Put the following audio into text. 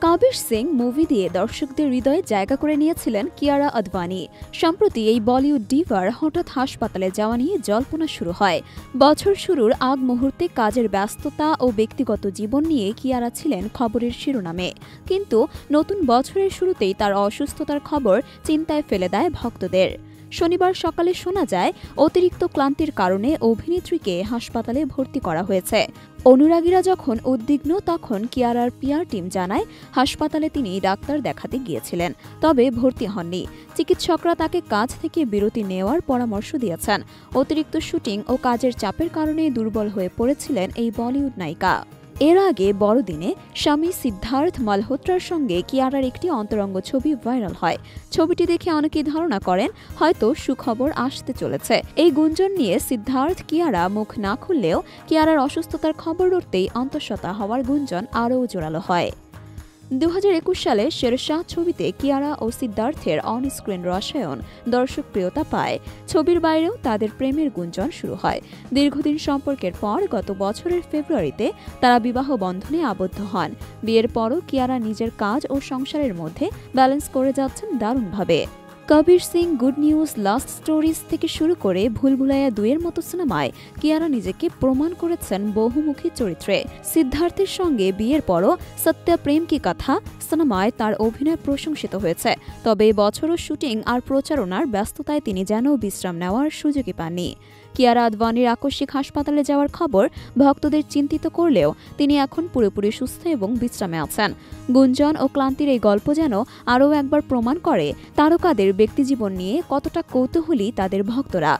Kabir Singh movie দিয়ে দর্শকদের হৃদয়ে জায়গা করে নিয়েছিলেন কিয়ারা আদভানি। সম্প্রতি এই বলিউড ডিভার হঠাৎ হাসপাতালে যাওয়া নিয়ে জল্পনা শুরু হয়। বছর শুরুর আগ মুহূর্তে কাজের ব্যস্ততা ও ব্যক্তিগত জীবন নিয়ে কিয়ারা ছিলেন খবরের শিরোনামে, কিন্তু নতুন বছরের শুরুতেই তার অসুস্থতার খবর চিন্তায় ফেলে দেয় ভক্তদের। শনিবার সকালে শোনা যায়, অতিরিক্ত ক্লান্তির কারণে অভিনেত্রীকে হাসপাতালে ভর্তি করা হয়েছে। অনুরাগীরা যখন উদ্বিগ্ন, তখন কিয়ারার পিআর টিম জানায় হাসপাতালে তিনি ডাক্তার দেখাতে গিয়েছিলেন, তবে ভর্তি হননি। চিকিৎসকরা তাকে কাজ থেকে বিরতি নেওয়ার পরামর্শ দিয়েছেন। অতিরিক্ত শুটিং ও কাজের চাপের কারণে দুর্বল হয়ে পড়েছিলেন এই বলিউড নায়িকা। এর আগে বড়দিনে স্বামী সিদ্ধার্থ মালহোত্রার সঙ্গে কিয়ারার একটি অন্তরঙ্গ ছবি ভাইরাল হয়। ছবিটি দেখে অনেকেই ধারণা করেন হয়তো সুখবর আসতে চলেছে। এই গুঞ্জন নিয়ে সিদ্ধার্থ কিয়ারা মুখ না খুললেও কিয়ারার অসুস্থতার খবর উঠতেই অন্তঃসত্ত্বা হওয়ার গুঞ্জন আরও জোরালো হয়। 2021 সালে শেরশাহ ছবিতে কিয়ারা ও সিদ্ধার্থের অন স্ক্রিন রসায়ন দর্শকপ্রিয়তা পায়। ছবির বাইরেও তাদের প্রেমের গুঞ্জন শুরু হয়। দীর্ঘদিন সম্পর্কের পর গত বছরের ফেব্রুয়ারিতে তারা বিবাহ বন্ধনে আবদ্ধ হন। বিয়ের পরও কিয়ারা নিজের কাজ ও সংসারের মধ্যে ব্যালেন্স করে যাচ্ছেন দারুণভাবে। Kabir Singh, good news, lust stories থেকে শুরু করে ভুলভুলাইয়া 2-এর মতো সিনেমায় কিয়ারা নিজেকে প্রমাণ করেছেন বহুমুখী চরিত্রে। সিদ্ধার্থের সঙ্গে বিয়ের পরও সত্য প্রেম কি কথা সিনেমায় তার অভিনয় প্রশংসিত হয়েছে। তবে বছরও শুটিং আর প্রচারণার ব্যস্ততায় তিনি যেন বিশ্রাম নেওয়ার সুযোগই পাননি। কিয়ারা আদভানির আকস্মিক হাসপাতালে যাওয়ার খবর ভক্তদের চিন্তিত করলেও তিনি এখন পুরোপুরি সুস্থ এবং বিশ্রামে আছেন। গুঞ্জন ও ক্লান্তির এই গল্প যেন আরও একবার প্রমাণ করে তারকাদের ব্যক্তিজীবন নিয়ে কতটা কৌতূহলী তাদের ভক্তরা।